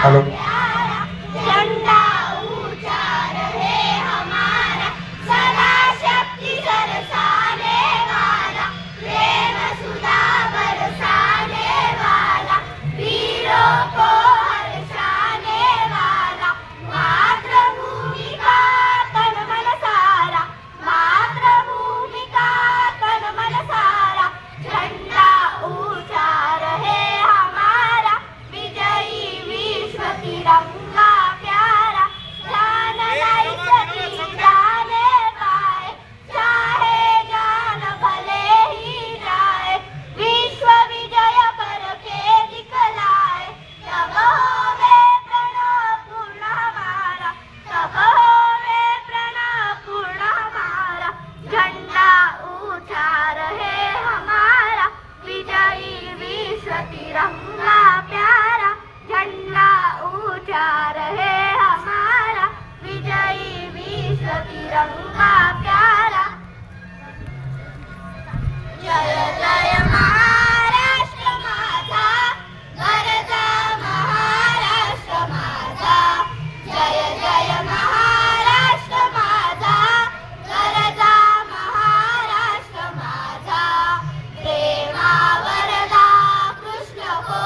Hello. झंडा ऊंचा रहे हमारा, सदा शक्ति बरसाने वाला, प्रेम सुधा बरसाने वाला, वीरों को हर्षाने वाला, मातृभूमि का तन मन सारा, मातृभूमि का तन मन सारा, झंडा ऊंचा रहे हमारा, विजयी विश्व तिरंगा प्यारा, जान नहीं सकी जाने पाए, चाहे जान भले ही जाए, विश्व विजय करके दिखलाए, तब होवे प्रणव पूर्ण हमारा, तब होवे प्रणव पूर्ण हमारा, झंडा ऊंचा रहे हमारा, विजयी विश्व तिरंगा प्यारा, झंडा ऊंचा रहे हमारा, विजयी विश्व तिरंगा प्यारा. जय जय महाराष्ट्र माझा, गरजा महाराष्ट्र माझा, जय जय महाराष्ट्र माझा, गरजा महाराष्ट्र माझा, प्रेमावरदा कृष्ण को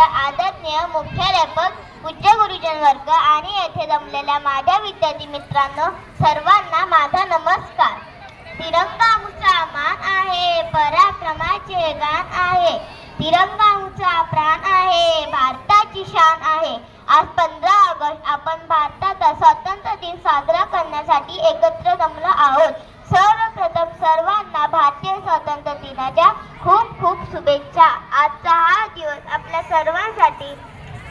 आदरणीय मुख्याध्यापक, पूज्य गुरुजन वर्ग आणि येथे जमलेल्या माझ्या विद्यार्थी मित्रांनो, सर्वांना माझा नमस्कार. तिरंगा ऊंचा मान आहे, पराक्रमाचे गान आहे. तिरंगा ऊंचा प्राण आहे, भारताची शान आहे. आज 15 ऑगस्ट आपण भारताचा स्वातंत्र्य दिन साजरा करण्यासाठी एकत्र जमलो आहोत. सर्वप्रथम सर्वांना भारतीय स्वातंत्र्य दिनाच्या खूप खूप शुभेच्छा. आजचा हा दिवस आपल्या सर्वांसाठी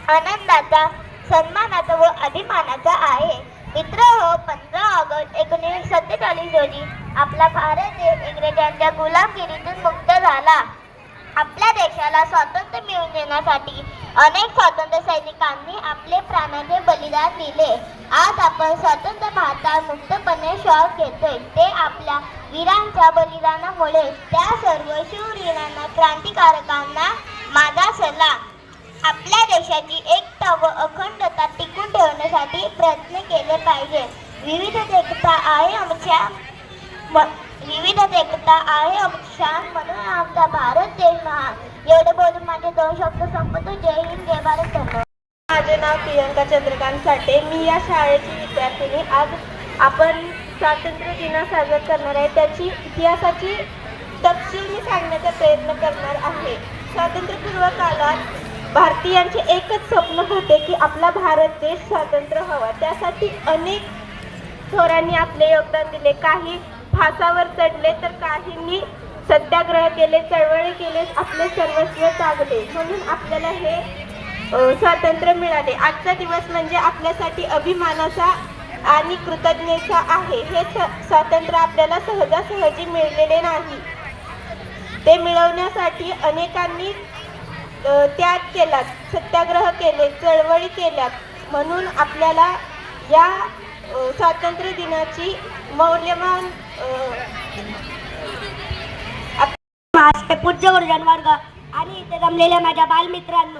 आनंदाचा, सन्मानाचा व अभिमानाचा आहे. मित्रहो, 15 ऑगस्ट 1947 रोजी आपला भारत देश इंग्रजांच्या गुलामगिरीतून मुक्त झाला. आपल्या देशाला स्वातंत्र्य मिळवून देण्यासाठी अनेक स्वातंत्र्य सैनिकांनी आपले प्राणाचे बलिदान दिले. आज आपण स्वतंत्र भारतात मुक्तपणे श्वास घेतोय, ते आपल्या वीरांच्या बलिदानामुळे. त्या सर्व शूरवीरांना, क्रांतिकारकांना माझा सलाम. आपल्या देशाची एकता व अखंडता टिकून ठेवण्यासाठी प्रयत्न केले पाहिजे. विविधतेत एकता आहे आमच्या शान, म्हणून आमचा भारत देश महान. एवढे बोलून माझे 2 शब्द संपतो. जय हिंद, जय भारत. धन्यवाद. माझे नाव प्रियंका चंद्रकांत साठे. मी या शाळेची विद्यार्थिनी. आज आपण स्वातंत्र्य दिन साजरा करणार आहे. त्याची इतिहासाची तपशील मी सांगण्याचा प्रयत्न करणार आहे. स्वातंत्र्यपूर्व काळात भारतीयांचे एकच स्वप्न होते की आपला भारत देश स्वतंत्र हवा. त्यासाठी अनेक थोरांनी आपले योगदान दिले. काही फासावर चढले तर काहींनी सत्याग्रह केले, चळवळी केले, आपले सर्वस्व त्यागले, म्हणून आपल्याला हे स्वातंत्र्य मिळाले. आजचा दिवस म्हणजे आपल्यासाठी अभिमानाचा आणि कृतज्ञतेचा आहे. हे स्वातंत्र्य आपल्याला सहजासहजी मिळालेले नाही. ते मिळवण्यासाठी अनेकांनी त्याग केला, सत्याग्रह केले, चळवळी केल्या, म्हणून आपल्याला या स्वातंत्र्य दिनाची मौल्यवान पूज्य गुरुजन वर्ग आणि इथे जमलेल्या माझ्या बालमित्रांनो,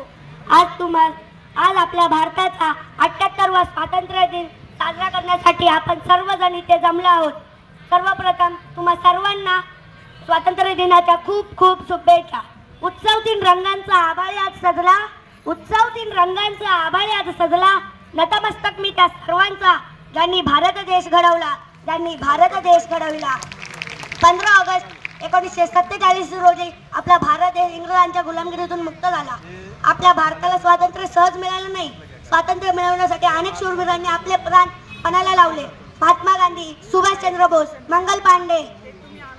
आज आपल्या भारताचा 78वा स्वातंत्र्य दिन साजरा करण्यासाठी आपण सर्वजण इथे जमलो आहोत. सर्वप्रथम तुम्हा सर्वांना स्वातंत्र्य दिनाच्या खूप खूप शुभेच्छा. उत्सव दिन रंगांचा आभाळ आज सजला. नतमस्तक मी त्या सर्वांचा, ज्यांनी भारत देश घडवला. 15 ऑगस्ट 1947 रोजी आपला भारत देश इंग्रजांच्या गुलामगिरीतून मुक्त झाला. आपल्या भारताला स्वातंत्र्य सहज मिळालं नाही. स्वातंत्र्य मिळवण्यासाठी अनेक शूरवीरांनी आपले प्राण पणाला लावले. महात्मा गांधी, सुभाषचंद्र बोस, मंगल पांडे,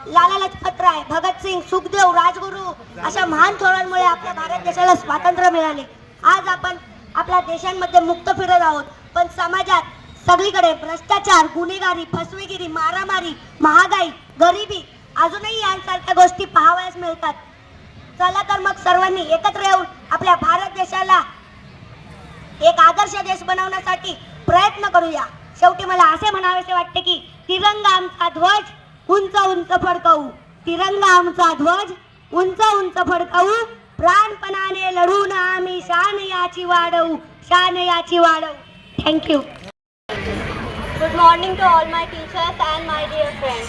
लाला लजपत राय, भगतसिंग, सुखदेव, राजगुरू अशा महान थोरांमुळे आपल्या भारत देशाला स्वातंत्र्य मिळाले. आज आपण आपल्या देशांमध्ये मुक्त फिरत आहोत, पण समाजात सगळीकडे भ्रष्टाचार, गुन्हेगारी, फसवेगिरी, मारामारी, महागाई, गरिबी अजूनही यांसारख्या गोष्टी पाहावयास मिळतात. चला तर मग सर्वांनी एकत्र येऊन आपल्या भारत देशाला एक आदर्श देश बनवण्यासाठी प्रयत्न करूया. शेवटी मला असे म्हणावेसे वाटते की तिरंगा आमचा ध्वज उंच उंच फडकवू. तिरंगा आमचा ध्वज उंच उंच फडकवू. प्राणपणाने लढून आम्ही शान याची वाढवू. Thank you. Good morning to all my teachers and my dear friends.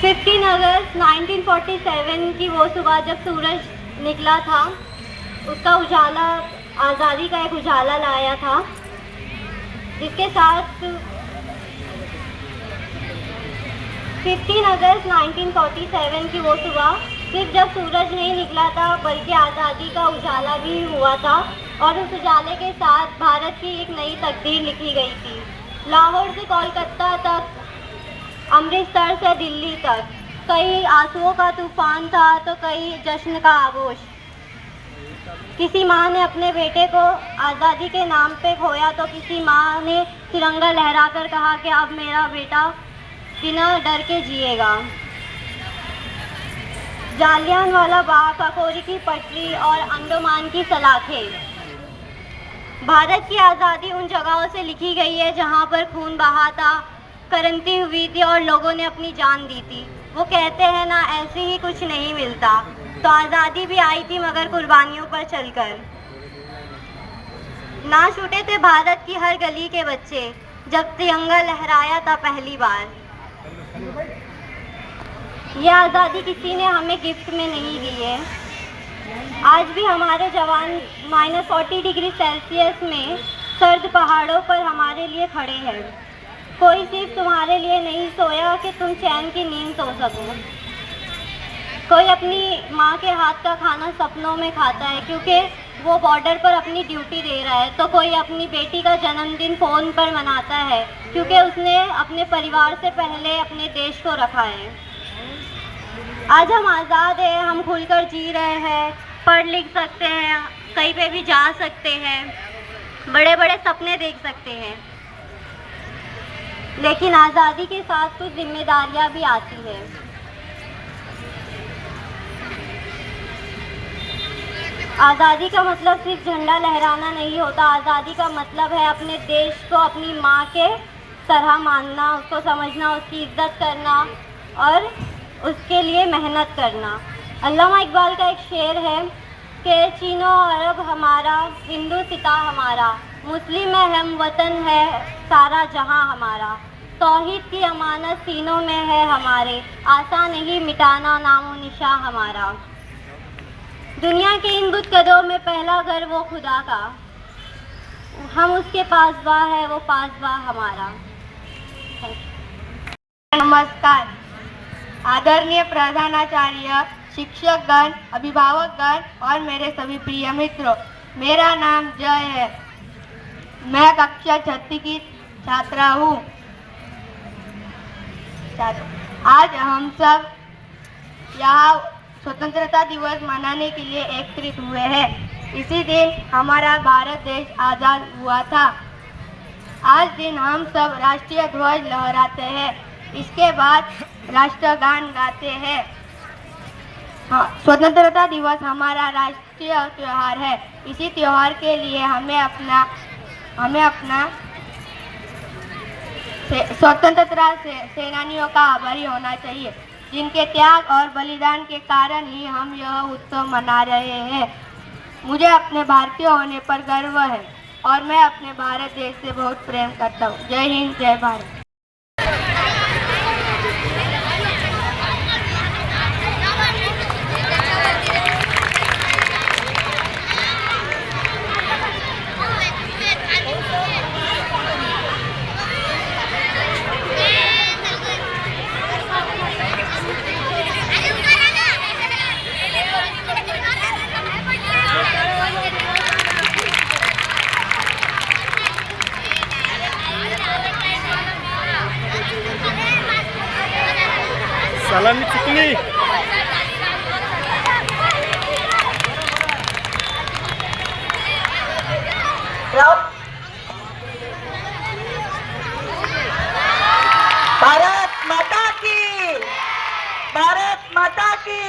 15 अगस्त 1947 की वो सुबह जब सूरज निकला था, उसका उजाला आज़ादी का एक उजाला लाया था, जिसके साथ 15 अगस्त 1947 की वो सुबह सिर्फ जब सूरज नहीं निकला था, बल्कि आज़ादी का उजाला भी हुआ था, और उस उजाले के साथ भारत की एक नई तकदीर लिखी गई थी. लाहौर से कोलकाता तक, अमृतसर से दिल्ली तक, कहीं आंसुओं का तूफान था तो कहीं जश्न का आगोश. किसी माँ ने अपने बेटे को आज़ादी के नाम पे खोया तो किसी माँ ने तिरंगा लहराकर कहा कि अब मेरा बेटा बिना डर के जिएगा. जालियांवाला बाग, काकोरी की पटरी और अंडमान की सलाखें. भारत की आज़ादी उन जगहों से लिखी गई है जहाँ पर खून बहा था, क्रांति हुई थी और लोगों ने अपनी जान दी थी. वो कहते हैं ना, ऐसे ही कुछ नहीं मिलता. तो आज़ादी भी आई थी मगर कुर्बानियों पर चलकर. ना छूटे थे भारत की हर गली के बच्चे जब तिरंगा लहराया था पहली बार. ये आज़ादी किसी ने हमें गिफ्ट में नहीं दी है। आज भी हमारे जवान -40 डिग्री सेल्सियस में सर्द पहाड़ों पर हमारे लिए खड़े हैं। कोई सिर्फ तुम्हारे लिए नहीं सोया कि तुम चैन की नींद सो सको। कोई अपनी माँ के हाथ का खाना सपनों में खाता है क्योंकि वो बॉर्डर पर अपनी ड्यूटी दे रहा है, तो कोई अपनी बेटी का जन्मदिन फ़ोन पर मनाता है क्योंकि उसने अपने परिवार से पहले अपने देश को रखा है। आज हम आज़ाद हैं, हम खुलकर जी रहे हैं, पढ़ लिख सकते हैं, कहीं पे भी जा सकते हैं, बड़े बड़े सपने देख सकते हैं। लेकिन आज़ादी के साथ कुछ जिम्मेदारियां भी आती हैं। आज़ादी का मतलब सिर्फ झंडा लहराना नहीं होता। आज़ादी का मतलब है अपने देश को अपनी माँ के तरह मानना, उसको समझना, उसकी इज्जत करना और उसके लिए मेहनत करना। अल्लामा इकबाल का एक शेर है कि चीनो अरब हमारा, हिंदू सिता हमारा, मुस्लिम है हम वतन है सारा जहां हमारा। तौहीद की अमानत सीनों में है हमारे, आसान नहीं मिटाना नामो निशा हमारा। दुनिया के इन बुत कदों में पहला घर वो खुदा का, हम उसके पासबा है वो पासबा हमारा। नमस्कार। आदरणीय प्रधानाचार्य, शिक्षकगण, अभिभावकगण और मेरे सभी प्रिय मित्रों, मेरा नाम जय है। मैं कक्षा 6 की छात्रा हूँ। आज हम सब यहाँ स्वतंत्रता दिवस मनाने के लिए एकत्रित हुए हैं। इसी दिन हमारा भारत देश आज़ाद हुआ था। आज दिन हम सब राष्ट्रीय ध्वज लहराते हैं, इसके बाद राष्ट्रगान गाते हैं। हाँ, स्वतंत्रता दिवस हमारा राष्ट्रीय त्योहार है। इसी त्योहार के लिए हमें अपना स्वतंत्रता सेनानियों का आभारी होना चाहिए, जिनके त्याग और बलिदान के कारण ही हम यह उत्सव मना रहे हैं। मुझे अपने भारतीय होने पर गर्व है और मैं अपने भारत देश से बहुत प्रेम करता हूँ। जय हिंद, जय भारत। सलामी चुकली। भारत माता की, भारत माता की।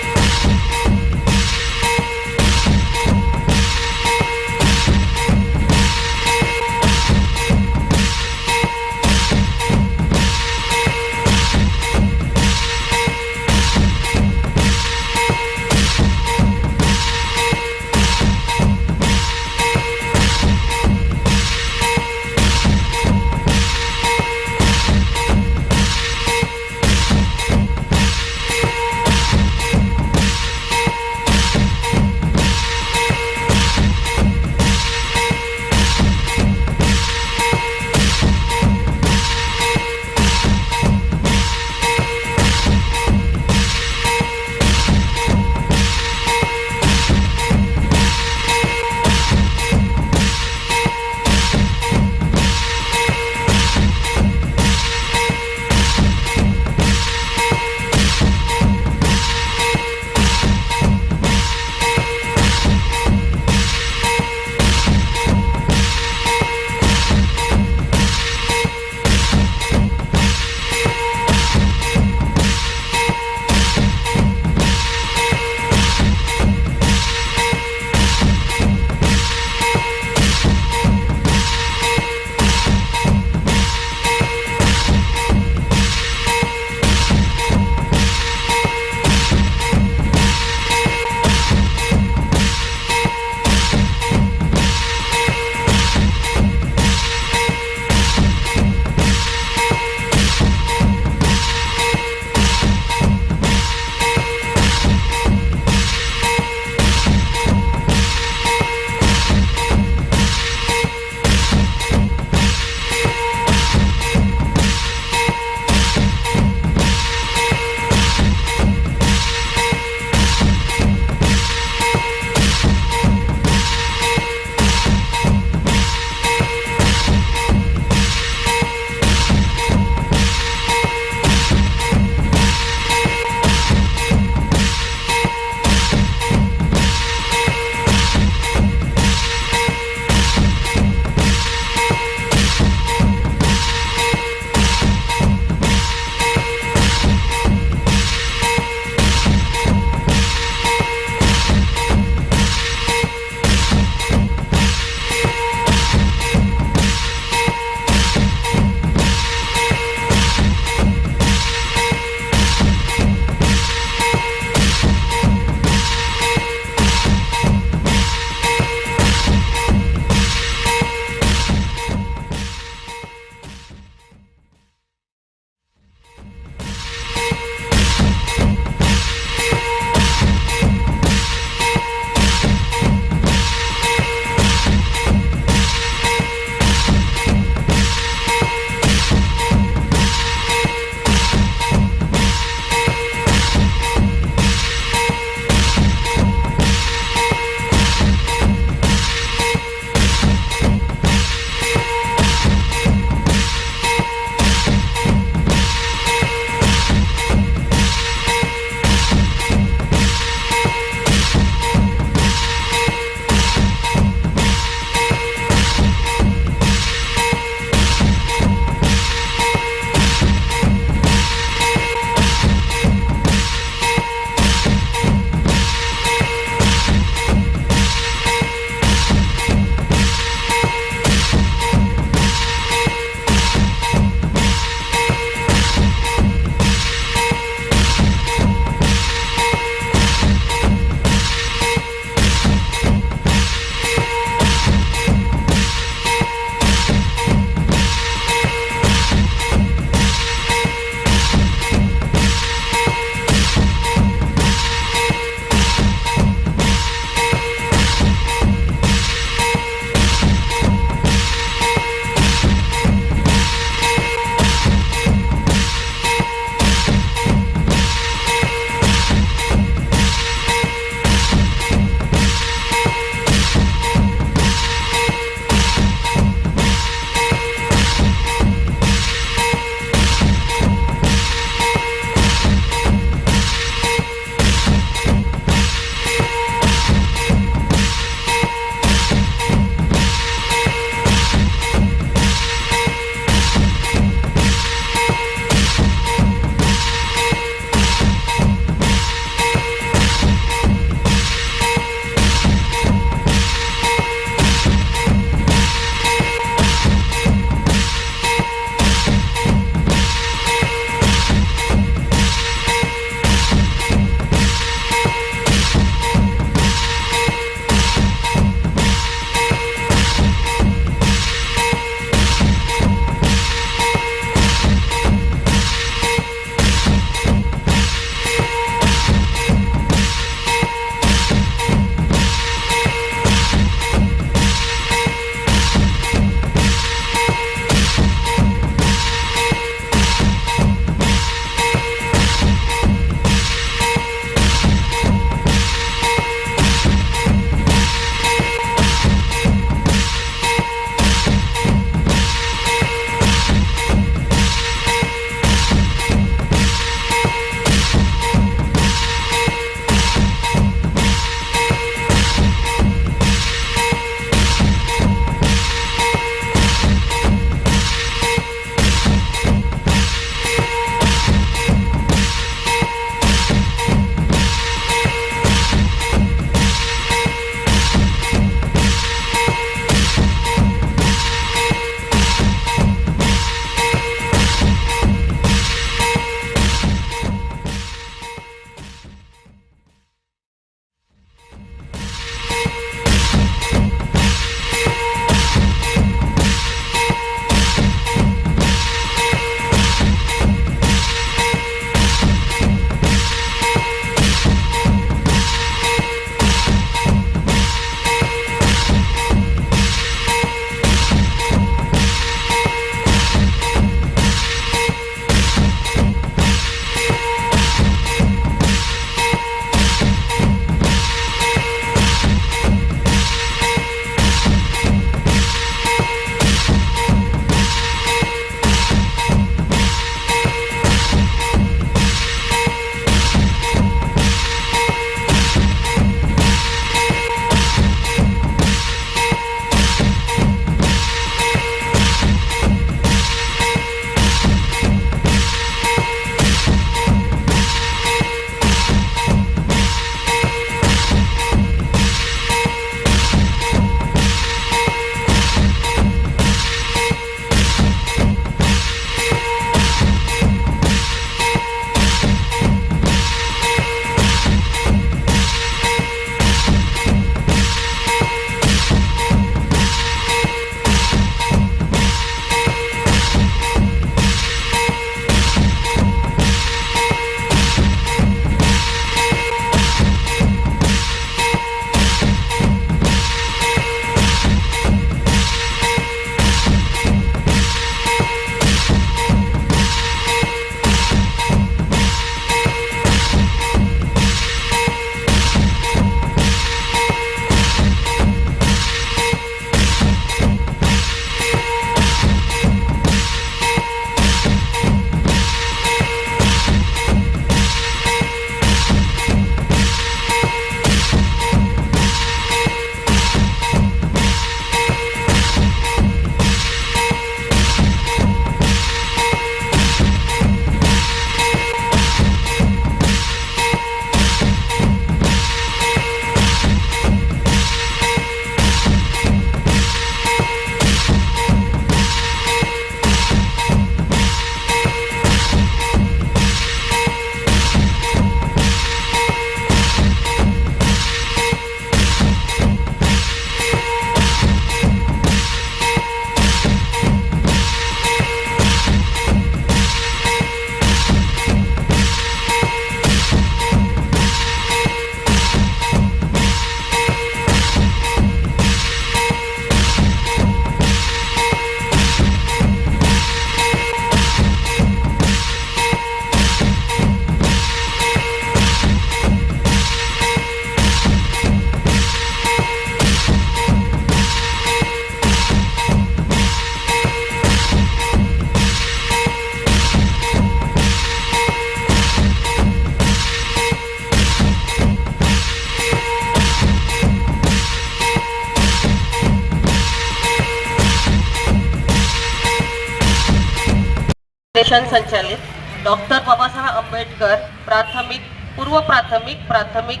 स्टेशन संचालित डॉक्टर बाबासाहेब आंबेडकर प्राथमिक, पूर्व प्राथमिक, प्राथमिक,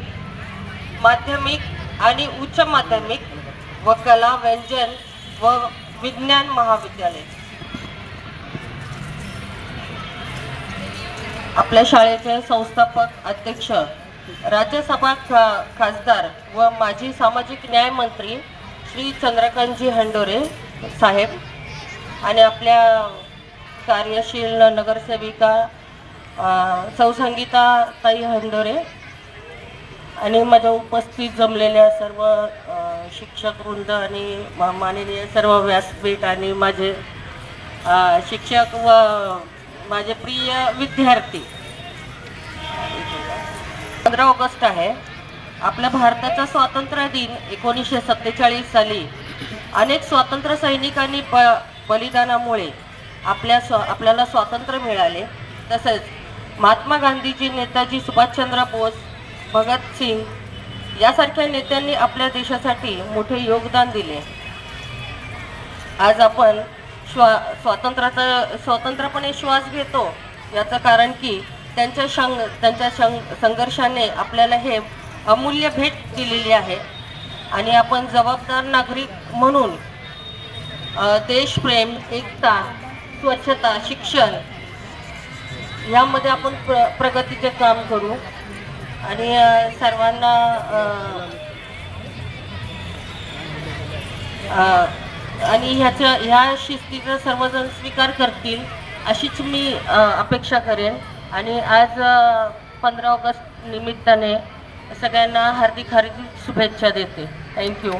माध्यमिक आणि उच्च माध्यमिक व कला, व्यंजन व विज्ञान महाविद्यालय. आपल्या शाळेचे संस्थापक अध्यक्ष, राज्यसभा खासदार व माजी सामाजिक न्याय मंत्री श्री चंद्रकांतजी हंडोरे साहेब आणि आपल्या कार्यशील नगरसेविका सौ संगीता ताई हंडोरे आणि माझ्या उपस्थित जमलेल्या सर्व शिक्षक वृंद आणि माननीय सर्व व्यासपीठ आणि माझे शिक्षक व माझे प्रिय विद्यार्थी. 15 ऑगस्ट आहे. आपल्या भारताचा स्वातंत्र्य दिन 1947 साली अनेक स्वातंत्र्य सैनिकांनी बलिदानामुळे आपल्याला स्वातंत्र्य मिळाले. तसेच महात्मा गांधीजी, नेताजी सुभाषचंद्र बोस, भगतसिंग यासारख्या नेत्यांनी आपल्या देशासाठी मोठे योगदान दिले. आज आपण स्वतंत्रपणे श्वास घेतो याचं कारण की त्यांच्या संघर्षाने आपल्याला हे अमूल्य भेट दिलेली आहे. आणि आपण जबाबदार नागरिक म्हणून देशप्रेम, एकता, स्वच्छता, शिक्षण यामध्ये आपण प्रगतीचे काम करू आणि सर्वांना आणि ह्या शिस्तीचा सर्वजण स्वीकार करतील अशीच मी अपेक्षा करेन. आणि आज 15 ऑगस्ट निमित्ताने सगळ्यांना हार्दिक शुभेच्छा देते. थँक्यू.